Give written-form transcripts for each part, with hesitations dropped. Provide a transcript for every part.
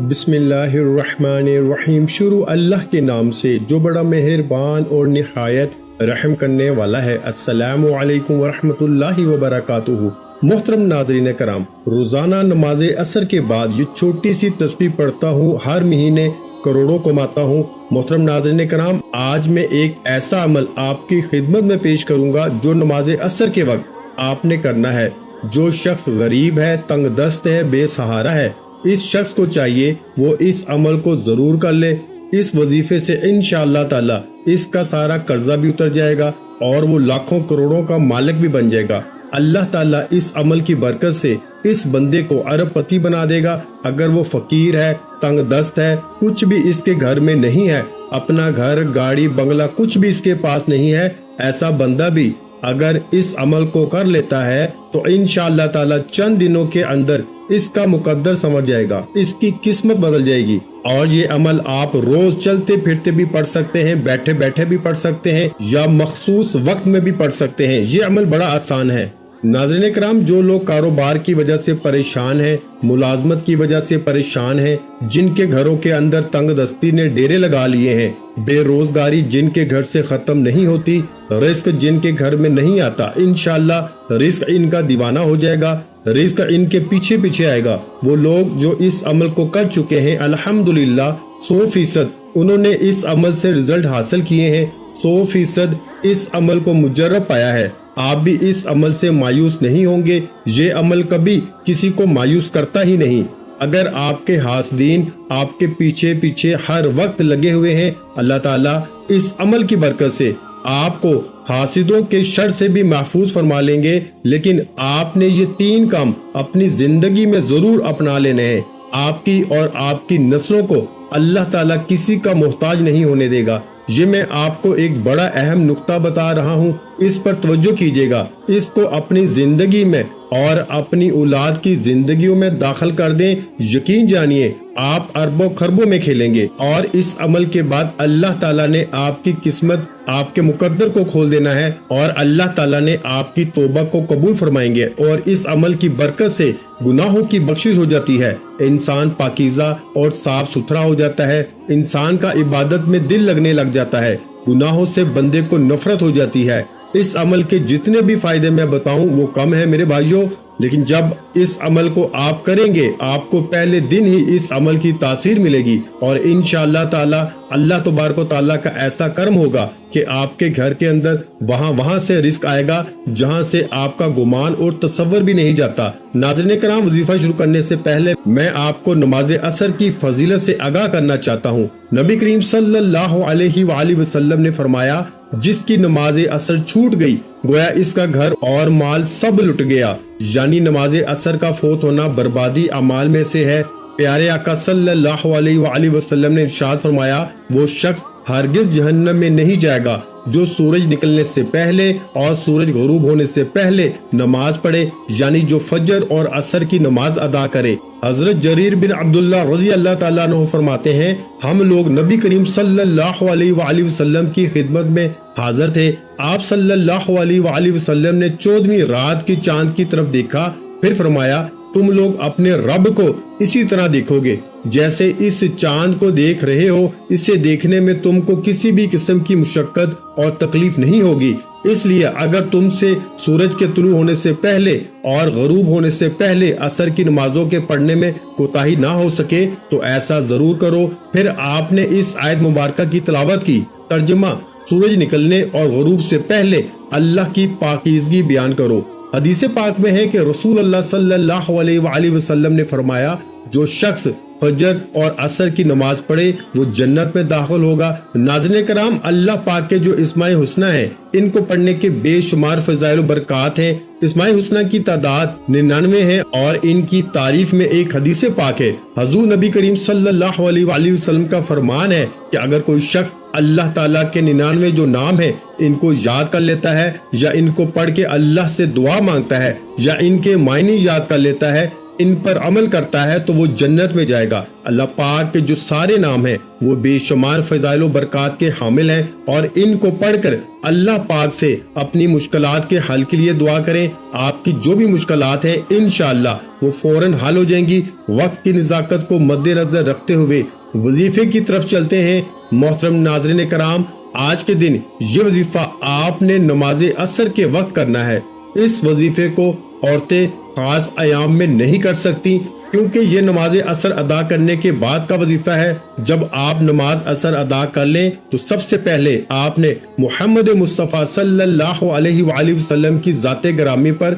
بسم اللہ الرحمن الرحیم۔ شروع اللہ کے نام سے جو بڑا مہربان اور نہایت رحم کرنے والا ہے۔ السلام علیکم ورحمۃ اللہ وبرکاتہ۔ محترم ناظرین کرام، روزانہ نماز عصر کے بعد یہ چھوٹی سی تسبیح پڑھتا ہوں، ہر مہینے کروڑوں کماتا ہوں۔ محترم ناظرین کرام، آج میں ایک ایسا عمل آپ کی خدمت میں پیش کروں گا جو نماز عصر کے وقت آپ نے کرنا ہے۔ جو شخص غریب ہے، تنگ دست ہے، بے سہارا ہے، اس شخص کو چاہیے وہ اس عمل کو ضرور کر لے۔ اس وظیفے سے انشاءاللہ تعالی اس کا سارا قرضہ بھی اتر جائے گا اور وہ لاکھوں کروڑوں کا مالک بھی بن جائے گا۔ اللہ تعالیٰ اس عمل کی برکت سے اس بندے کو ارب پتی بنا دے گا۔ اگر وہ فقیر ہے، تنگ دست ہے، کچھ بھی اس کے گھر میں نہیں ہے، اپنا گھر، گاڑی، بنگلہ کچھ بھی اس کے پاس نہیں ہے، ایسا بندہ بھی اگر اس عمل کو کر لیتا ہے تو انشاءاللہ تعالی چند دنوں کے اندر اس کا مقدر سمجھ جائے گا، اس کی قسمت بدل جائے گی۔ اور یہ عمل آپ روز چلتے پھرتے بھی پڑھ سکتے ہیں، بیٹھے بیٹھے بھی پڑھ سکتے ہیں، یا مخصوص وقت میں بھی پڑھ سکتے ہیں۔ یہ عمل بڑا آسان ہے۔ ناظرین کرام، جو لوگ کاروبار کی وجہ سے پریشان ہیں، ملازمت کی وجہ سے پریشان ہیں، جن کے گھروں کے اندر تنگ دستی نے ڈیرے لگا لیے ہیں، بے روزگاری جن کے گھر سے ختم نہیں ہوتی، رزق جن کے گھر میں نہیں آتا، انشاءاللہ رزق ان کا دیوانہ ہو جائے گا، رزق ان کے پیچھے پیچھے آئے گا۔ وہ لوگ جو اس عمل کو کر چکے ہیں، الحمدللہ 100% انہوں نے اس عمل سے رزلٹ حاصل کیے ہیں، 100% اس عمل کو مجرب پایا ہے۔ آپ بھی اس عمل سے مایوس نہیں ہوں گے۔ یہ عمل کبھی کسی کو مایوس کرتا ہی نہیں۔ اگر آپ کے حاسدین آپ کے پیچھے پیچھے ہر وقت لگے ہوئے ہیں، اللہ تعالیٰ اس عمل کی برکت سے آپ کو حاسدوں کے شر سے بھی محفوظ فرما لیں گے۔ لیکن آپ نے یہ 3 کام اپنی زندگی میں ضرور اپنا لینے ہیں۔ آپ کی اور آپ کی نسلوں کو اللہ تعالیٰ کسی کا محتاج نہیں ہونے دے گا۔ یہ میں آپ کو ایک بڑا اہم نقطہ بتا رہا ہوں، اس پر توجہ کیجیے گا۔ اس کو اپنی زندگی میں اور اپنی اولاد کی زندگیوں میں داخل کر دیں، یقین جانیے آپ اربوں خربوں میں کھیلیں گے۔ اور اس عمل کے بعد اللہ تعالیٰ نے آپ کی قسمت، آپ کے مقدر کو کھول دینا ہے، اور اللہ تعالیٰ نے آپ کی توبہ کو قبول فرمائیں گے، اور اس عمل کی برکت سے گناہوں کی بخشش ہو جاتی ہے۔ انسان پاکیزہ اور صاف ستھرا ہو جاتا ہے، انسان کا عبادت میں دل لگنے لگ جاتا ہے، گناہوں سے بندے کو نفرت ہو جاتی ہے۔ اس عمل کے جتنے بھی فائدے میں بتاؤں وہ کم ہے میرے بھائیوں، لیکن جب اس عمل کو آپ کریں گے، آپ کو پہلے دن ہی اس عمل کی تاثیر ملے گی، اور انشاءاللہ تعالی اللہ تبارک و تعالیٰ کا ایسا کرم ہوگا کہ آپ کے گھر کے اندر وہاں سے رزق آئے گا جہاں سے آپ کا گمان اور تصور بھی نہیں جاتا۔ ناظرین کرام، وظیفہ شروع کرنے سے پہلے میں آپ کو نماز عصر کی فضیلت سے آگاہ کرنا چاہتا ہوں۔ نبی کریم صلی اللہ علیہ وآلہ وسلم نے فرمایا، جس کی نماز عصر چھوٹ گئی گویا اس کا گھر اور مال سب لٹ گیا۔ یعنی نماز عصر کا فوت ہونا بربادی اعمال میں سے ہے۔ پیارے آقا صلی اللہ علیہ وآلہ وسلم نے ارشاد فرمایا، وہ شخص ہرگز جہنم میں نہیں جائے گا جو سورج نکلنے سے پہلے اور سورج غروب ہونے سے پہلے نماز پڑھے، یعنی جو فجر اور عصر کی نماز ادا کرے۔ حضرت جریر بن عبداللہ رضی اللہ تعالیٰ عنہ فرماتے ہیں، ہم لوگ نبی کریم صلی اللہ علیہ وآلہ وسلم کی خدمت میں حاضر تھے۔ آپ صلی اللہ علیہ وآلہ وسلم نے 14ویں رات کی چاند کی طرف دیکھا، پھر فرمایا، تم لوگ اپنے رب کو اسی طرح دیکھو گے جیسے اس چاند کو دیکھ رہے ہو۔ اسے دیکھنے میں تم کو کسی بھی قسم کی مشقت اور تکلیف نہیں ہوگی۔ اس لیے اگر تم سے سورج کے طلوع ہونے سے پہلے اور غروب ہونے سے پہلے عصر کی نمازوں کے پڑھنے میں کوتاہی نہ ہو سکے تو ایسا ضرور کرو۔ پھر آپ نے اس آیت مبارکہ کی تلاوت کی۔ ترجمہ، سورج نکلنے اور غروب سے پہلے اللہ کی پاکیزگی بیان کرو۔ حدیث پاک میں ہے کہ رسول اللہ صلی اللہ علیہ وآلہ وسلم نے فرمایا، جو شخص فجر اور عصر کی نماز پڑھے وہ جنت میں داخل ہوگا۔ ناظرین کرام، اللہ پاک کے جو اسماء حسنہ ہیں ان کو پڑھنے کے بے شمار فضائل و برکات ہیں۔ اسماء حسنہ کی تعداد 99 ہے، اور ان کی تعریف میں ایک حدیث پاک ہے۔ حضور نبی کریم صلی اللہ علیہ وآلہ وسلم کا فرمان ہے کہ اگر کوئی شخص اللہ تعالیٰ کے 99 جو نام ہیں ان کو یاد کر لیتا ہے، یا ان کو پڑھ کے اللہ سے دعا مانگتا ہے، یا ان کے معنی یاد کر لیتا ہے، ان پر عمل کرتا ہے تو وہ جنت میں جائے گا۔ اللہ پاک کے جو سارے نام ہیں وہ بے شمار فضائل و برکات کے حامل ہیں، اور ان کو پڑھ کر اللہ پاک سے اپنی مشکلات کے حل کے لیے دعا کریں۔ آپ کی جو بھی مشکلات ہیں انشاءاللہ وہ فوراً حل ہو جائیں گی۔ وقت کی نزاکت کو مد نظر رکھتے ہوئے وظیفے کی طرف چلتے ہیں۔ محترم ناظرین کرام، آج کے دن یہ وظیفہ آپ نے نماز عصر کے وقت کرنا ہے۔ اس وظیفے کو عورتیں خاص ایام میں نہیں کر سکتی، کیونکہ یہ نماز عصر ادا کرنے کے بعد کا وظیفہ ہے۔ جب آپ نماز عصر ادا کر لیں تو سب سے پہلے آپ نے محمد مصطفیٰ صلی اللہ علیہ وآلہ وسلم کی ذات گرامی پر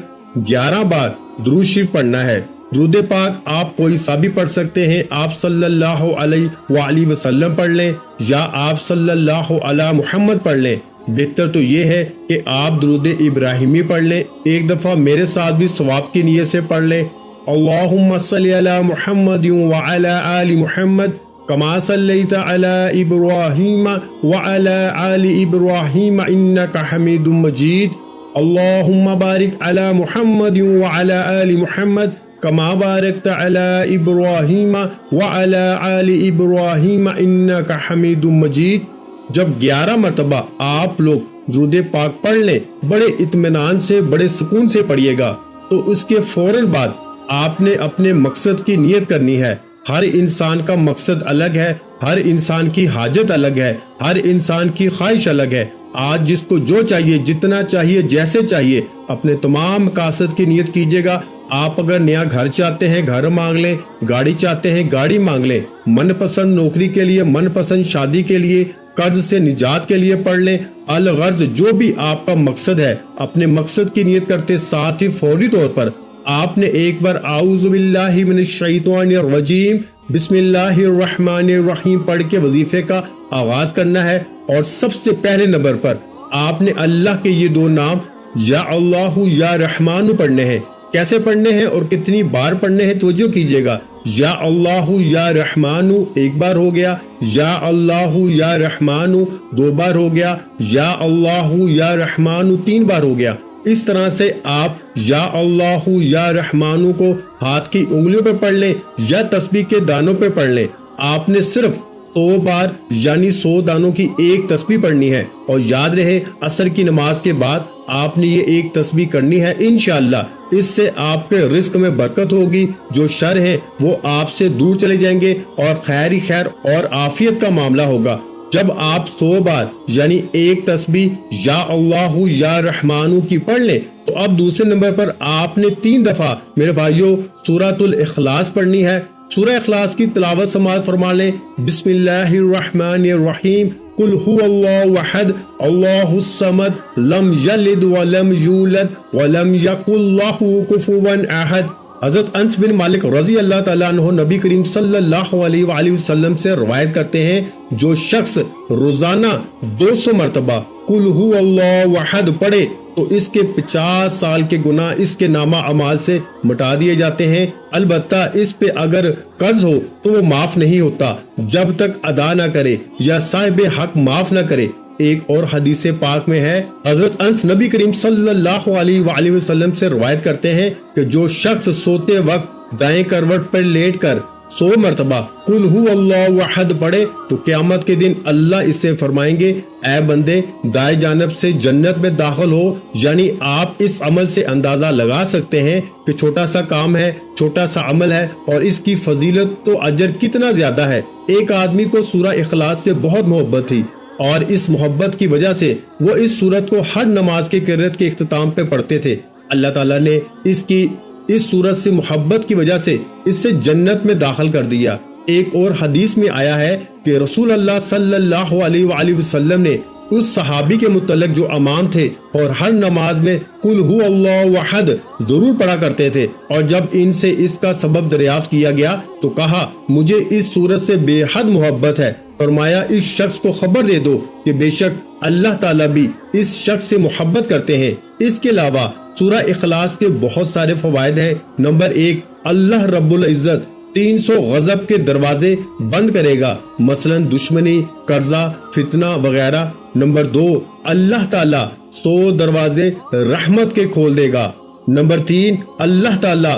11 بار درود شریف پڑھنا ہے۔ درود پاک آپ کوئی سا بھی پڑھ سکتے ہیں۔ آپ صلی اللہ علیہ وآلہ وسلم پڑھ لیں یا آپ صلی اللہ علی محمد پڑھ لیں۔ بہتر تو یہ ہے کہ آپ درود ابراہیمی پڑھ لیں۔ ایک دفعہ میرے ساتھ بھی ثواب کی نیت سے پڑھ لیں۔ اللہم صلی علی محمد وعلی آل محمد کما صلیت علی ابراہیم وعلی آل ابراہیم انک حمید مجید۔ اللہم بارک علی محمد وعلی آل محمد کما بارکت علی ابراہیم وعلی آل ابراہیم انک حمید مجید۔ جب 11 مرتبہ آپ لوگ درود پاک پڑھ لیں، بڑے اطمینان سے بڑے سکون سے پڑھیے گا، تو اس کے فوراً بعد آپ نے اپنے مقصد کی نیت کرنی ہے۔ ہر انسان کا مقصد الگ ہے، ہر انسان کی حاجت الگ ہے، ہر انسان کی خواہش الگ ہے۔ آج جس کو جو چاہیے، جتنا چاہیے، جیسے چاہیے، اپنے تمام مقاصد کی نیت کیجیے گا۔ آپ اگر نیا گھر چاہتے ہیں گھر مانگ لیں، گاڑی چاہتے ہیں گاڑی مانگ لیں، من پسند نوکری کے لیے، من پسند شادی کے لیے، قرض سے نجات کے لیے پڑھ لیں۔ الغرض جو بھی آپ کا مقصد ہے، اپنے مقصد کی نیت کرتے ساتھ ہی فوری طور پر آپ نے ایک بار اعوذ باللہ من الشیطان الرجیم بسم اللہ الرحمن الرحیم پڑھ کے وظیفے کا آغاز کرنا ہے، اور سب سے پہلے نمبر پر آپ نے اللہ کے یہ 2 نام یا اللہ یا رحمان پڑھنے ہیں۔ کیسے پڑھنے ہیں اور کتنی بار پڑھنے ہیں توجہ کیجیے گا۔ یا اللہ یا رحمان ایک بار ہو گیا، یا اللہ یا رحمان 2 بار ہو گیا، یا اللہ یا رحمان 3 بار ہو گیا۔ اس طرح سے آپ یا اللہ یا رحمان کو ہاتھ کی انگلیوں پہ پڑھ لیں یا تسبیح کے دانوں پہ پڑھ لیں۔ آپ نے صرف 100 بار یعنی 100 دانوں کی ایک تسبیح پڑھنی ہے، اور یاد رہے عصر کی نماز کے بعد آپ نے یہ ایک تسبیح کرنی ہے۔ انشاءاللہ اس سے آپ کے رزق میں برکت ہوگی، جو شر ہیں وہ آپ سے دور چلے جائیں گے، اور خیر ہی خیر اور عافیت کا معاملہ ہوگا۔ جب آپ 100 بار یعنی ایک تسبیح یا اللہ یا رحمانو کی پڑھ لیں، تو اب دوسرے نمبر پر آپ نے 3 دفعہ میرے بھائیوں سورۃ الاخلاص پڑھنی ہے۔ سورہ اخلاص کی تلاوت سماعت فرما لیں۔ بسم اللہ الرحمن الرحیم قل هو اللہ احد اللہ الصمد لم یلد ولم یولد ولم یکن لہ کفوا احد۔ حضرت انس بن مالک رضی اللہ تعالیٰ عنہ نبی کریم صلی اللہ علیہ وآلہ وسلم سے روایت کرتے ہیں، جو شخص روزانہ 200 مرتبہ قل هو اللہ احد پڑھے تو اس کے 50 سال کے گناہ اس کے نامہ اعمال سے مٹا دیے جاتے ہیں۔ البتہ اس پہ اگر قرض ہو تو وہ معاف نہیں ہوتا جب تک ادا نہ کرے یا صاحب حق معاف نہ کرے۔ ایک اور حدیث پاک میں ہے، حضرت انس نبی کریم صلی اللہ علیہ وآلہ وسلم سے روایت کرتے ہیں کہ جو شخص سوتے وقت دائیں کروٹ پر لیٹ کر 100 مرتبہ قل هو اللہ احد پڑھے تو قیامت کے دن اللہ اس سے فرمائیں گے، اے بندے دائیں جانب سے جنت میں داخل ہو۔ یعنی آپ اس عمل سے اندازہ لگا سکتے ہیں کہ چھوٹا سا کام ہے، چھوٹا سا عمل ہے، اور اس کی فضیلت تو اجر کتنا زیادہ ہے۔ ایک آدمی کو سورہ اخلاص سے بہت محبت تھی، اور اس محبت کی وجہ سے وہ اس سورت کو ہر نماز کے قرات کے اختتام پہ پڑھتے تھے۔ اللہ تعالیٰ نے اس سورت سے محبت کی وجہ سے اس سے جنت میں داخل کر دیا۔ ایک اور حدیث میں آیا ہے کہ رسول اللہ صلی اللہ علیہ وآلہ وسلم نے اس صحابی کے متعلق جو امام تھے اور ہر نماز میں قل هو اللہ احد ضرور پڑھا کرتے تھے، اور جب ان سے اس کا سبب دریافت کیا گیا تو کہا مجھے اس سورت سے بے حد محبت ہے۔ فرمایا اس شخص کو خبر دے دو کہ بے شک اللہ تعالیٰ بھی اس شخص سے محبت کرتے ہیں۔ اس کے علاوہ سورہ اخلاص کے بہت سارے فوائد ہیں۔ نمبر 1، اللہ رب العزت 300 غضب کے دروازے بند کرے گا، مثلا دشمنی، قرضہ، فتنہ وغیرہ۔ نمبر 2، اللہ تعالیٰ 100 دروازے رحمت کے کھول دے گا۔ نمبر 3، اللہ تعالیٰ